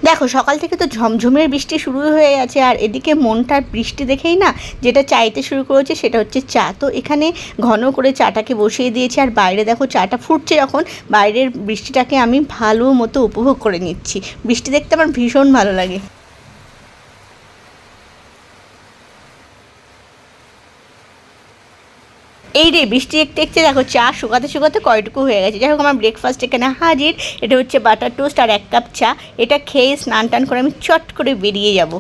দেখো সকাল থেকে তো ঝমঝমের বৃষ্টি শুরু হয়ে গেছে, আর এদিকে মনটা বৃষ্টি দেখেই না যেটা চাইতে শুরু করেছে সেটা হচ্ছে চা। তো এখানে ঘন করে চাটাকে বসিয়ে দিয়েছি, আর বাইরে দেখো চাটা ফুটছে যখন, বাইরের বৃষ্টিটাকে আমি ভালো মতো উপভোগ করে নিচ্ছি। বৃষ্টি দেখতে আমার ভীষণ ভালো লাগে। এই রে বৃষ্টি দেখতে দেখতে দেখো চা শুকাতে শুকাতে কয়টুকু হয়ে গেছে। যাই হোক, আমার ব্রেকফাস্ট এখানে হাজির। এটা হচ্ছে বাটার টোস্ট আর 1 কাপ চা। এটা খেয়ে স্নান টান করে আমি চট করে বেরিয়ে যাব।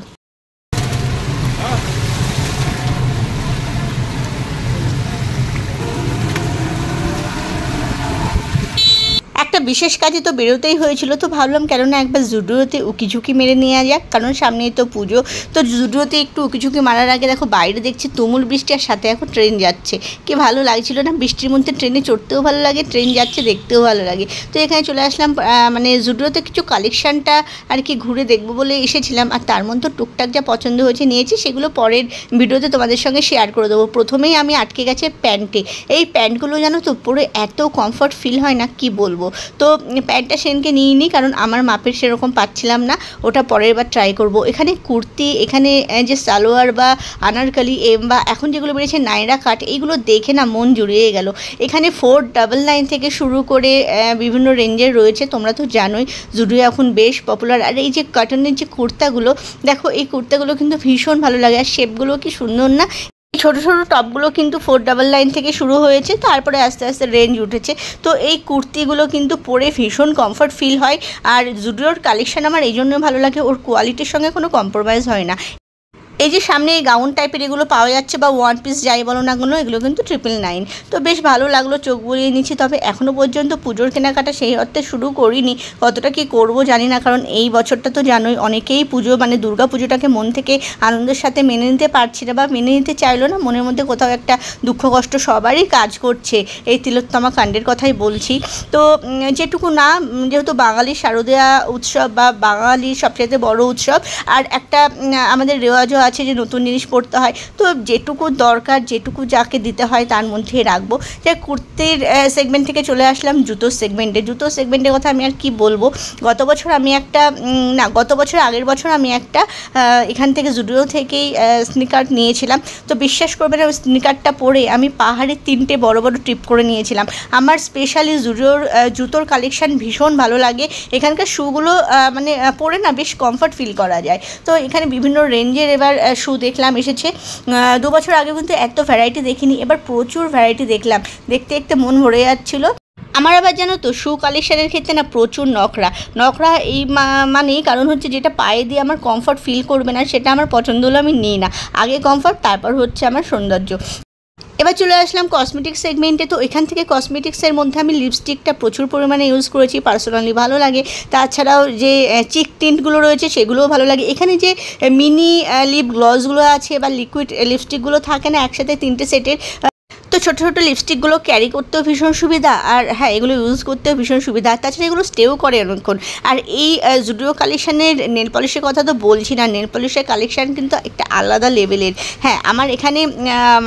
একটা বিশেষ কাজে তো বেরোতেই হয়েছিল, তো ভাবলাম কেননা একবার জুডিওতে উকিঝুঁকি মেরে নেওয়া যাক, কারণ সামনেই তো পুজো। তো জুডিওতে একটু উকিঝুঁকি মারার আগে দেখো বাইরে দেখছি তুমুল বৃষ্টি, আর সাথে এখন ট্রেন যাচ্ছে। কি ভালো লাগছিল না বৃষ্টির মধ্যে, ট্রেনে চড়তেও ভালো লাগে, ট্রেন যাচ্ছে দেখতেও ভালো লাগে। তো এখানে চলে আসলাম, মানে জুডিওতে কিছু কালেকশানটা আর কি ঘুরে দেখবো বলে এসেছিলাম, আর তার মধ্যে টুকটাক যা পছন্দ হয়েছে নিয়েছি, সেগুলো পরের ভিডিওতে তোমাদের সঙ্গে শেয়ার করে দেবো। প্রথমেই আমি আটকে গেছে প্যান্টে। এই প্যান্টগুলো জানো তো পরে এত কমফর্ট ফিল হয় না, কি বলবো। তো প্যান্টটা সেনকে নিয়ে নিই, কারণ আমার মাপের সেরকম পাচ্ছিলাম না, ওটা পরের বার ট্রাই করব। এখানে কুর্তি, এখানে যে সালোয়ার বা আনারকালি বা এখন যেগুলো বেরিয়েছে নাইরা কাট, এইগুলো দেখে না মন জুড়িয়ে গেল। এখানে 499 থেকে শুরু করে বিভিন্ন রেঞ্জের রয়েছে, তোমরা তো জানোই জুডিও এখন বেশ পপুলার। আর এই যে কটনের যে কুর্তাগুলো দেখো, এই কুর্তাগুলো কিন্তু ভীষণ ভালো লাগে, আর শেপগুলো কি সুন্দর না। ছোটো ছোটো টপগুলো কিন্তু 499 থেকে শুরু হয়েছে, তারপরে আস্তে আস্তে রেঞ্জ উঠেছে। তো এই কুর্তিগুলো কিন্তু পরে ভীষণ কমফর্ট ফিল হয়, আর জুডিওর কালেকশান আমার এই জন্য ভালো লাগে, ওর কোয়ালিটির সঙ্গে কোনো কম্প্রোমাইজ হয় না। এই যে সামনে এই গাউন টাইপের এগুলো পাওয়া যাচ্ছে, বা 1 পিস যাই বলো না কেন, এগুলো কিন্তু 999। তো বেশ ভালো লাগলো, চোখ বুলিয়ে নিচ্ছি। তবে এখনও পর্যন্ত পুজোর কেনাকাটা সেই অর্থে শুরু করিনি, কতটা কি করব জানি না, কারণ এই বছরটা তো জানোই অনেকেই পুজো মানে দুর্গা পুজোটাকে মন থেকে আনন্দের সাথে মেনে নিতে পারছি না, বা মেনে নিতে চাইলো না। মনের মধ্যে কোথাও একটা দুঃখ কষ্ট সবারই কাজ করছে, এই তিলোত্তমা কাণ্ডের কথাই বলছি। তো যেটুকু না, যেহেতু বাঙালির শারদীয়া উৎসব বা বাঙালির সবচেয়ে বড় উৎসব, আর একটা আমাদের রেওয়াজও আছে যে নতুন জিনিস পড়তে হয়, তো যেটুকু দরকার যেটুকু যাকে দিতে হয় তার মধ্যে রাখবো। যে কুর্তির সেগমেন্ট থেকে চলে আসলাম জুতোর সেগমেন্টে। জুতোর সেগমেন্টের কথা আমি আর কি বলবো। গত বছর আগের বছর আমি একটা এখান থেকে জুডিও থেকেই স্নিকার নিয়েছিলাম। তো বিশ্বাস করবে না, ওই স্নিকারটা পরে আমি পাহাড়ে 3টে বড় বড় ট্রিপ করে নিয়েছিলাম। আমার স্পেশালি জুডিওর জুতোর কালেকশান ভীষণ ভালো লাগে। এখানকার শ্যুগুলো মানে পরে না বেশ কমফর্ট ফিল করা যায়। তো এখানে বিভিন্ন রেঞ্জের এবার শ্যু দেখলাম এসেছে। 2 বছর আগে কিন্তু এত ভ্যারাইটি দেখিনি, এবার প্রচুর ভ্যারাইটি দেখলাম, দেখতে দেখতে মন ভরে যাচ্ছিলো। আমার আবার জানো তো শ্যু কালেকশানের ক্ষেত্রে না প্রচুর নখরা এই মানেই, কারণ হচ্ছে যেটা পায়ে দিয়ে আমার কমফর্ট ফিল করবে না সেটা আমার পছন্দ হলো আমি নিই না। আগে কমফর্ট, তারপর হচ্ছে আমার সৌন্দর্য। এবার চলে আসলাম কসমেটিক্স সেগমেন্টে। তো এখান থেকে কসমেটিক্সের মধ্যে আমি লিপস্টিকটা প্রচুর পরিমাণে ইউজ করেছি, পার্সোনালি ভালো লাগে। তাছাড়াও যে চিক টিন্টগুলো রয়েছে সেগুলোও ভালো লাগে। এখানে যে মিনি লিপ গ্লসগুলো আছে বা লিকুইড লিপস্টিকগুলো থাকে না একসাথে 3টে সেটের, তো ছোটো ছোটো লিপস্টিকগুলো ক্যারি করতেও ভীষণ সুবিধা, আর হ্যাঁ এগুলো ইউজ করতেও ভীষণ সুবিধা। তাছাড়া এগুলো স্টেও করে অনেকক্ষণ। আর এই জুডিও কালেকশানের নেল পলিশের কথা তো বলছি না, নেল পলিশের কালেকশান কিন্তু একটা আলাদা লেভেলের। হ্যাঁ, আমার এখানে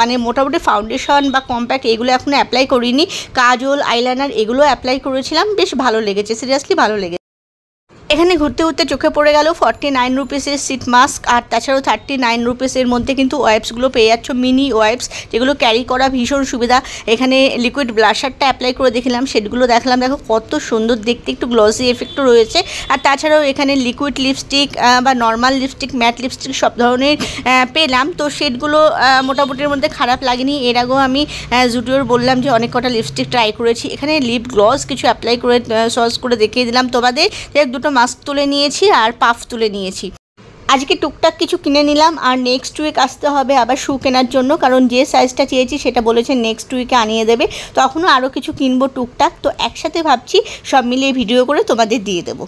মানে মোটামুটি ফাউন্ডেশন বা কম্প্যাক্ট এগুলো এখনও অ্যাপ্লাই করিনি, কাজল আইলাইনার এগুলো অ্যাপ্লাই করেছিলাম, বেশ ভালো লেগেছে, সিরিয়াসলি ভালো লেগেছে। এখানে ঘুরতে ঘুরতে চোখে পড়ে গেল 49 রুপিসের সিট মাস্ক, আর তাছাড়াও 39 রুপিসের মধ্যে কিন্তু ওয়াইপসগুলো পেয়ে যাচ্ছ, মিনি ওয়াইপস, যেগুলো ক্যারি করা ভীষণ সুবিধা। এখানে লিকুইড ব্লাশারটা অ্যাপ্লাই করে দেখলাম, সেগুলো দেখলাম, দেখো কত সুন্দর দেখতে, একটু গ্লসি এফেক্টও রয়েছে। আর তাছাড়াও এখানে লিকুইড লিপস্টিক বা নর্মাল লিপস্টিক, ম্যাট লিপস্টিক সব ধরনের পেলাম। তো শেডগুলো মোটামুটির মধ্যে খারাপ লাগেনি। এর আগেও আমি জুডিওর বললাম যে অনেক কটা লিপস্টিক ট্রাই করেছি। এখানে লিপ গ্লস কিছু অ্যাপ্লাই করে সস করে দেখিয়ে দিলাম তোমাদের। দুটো মাস্ক তুলে নিয়েছি আর পাফ তুলে নিয়েছি। আজকে টুকটাক কিছু কিনে নিলাম, আর নেক্সট উইক আসতে হবে আবার শ্যু কেনার জন্য, কারণ যে সাইজটা চেয়েছি সেটা বলেছে নেক্সট উইকে আনিয়ে দেবে। তখনও আরও কিছু কিনবো টুকটাক। তো একসাথে ভাবছি সব মিলিয়ে ভিডিও করে তোমাদের দিয়ে দেবো।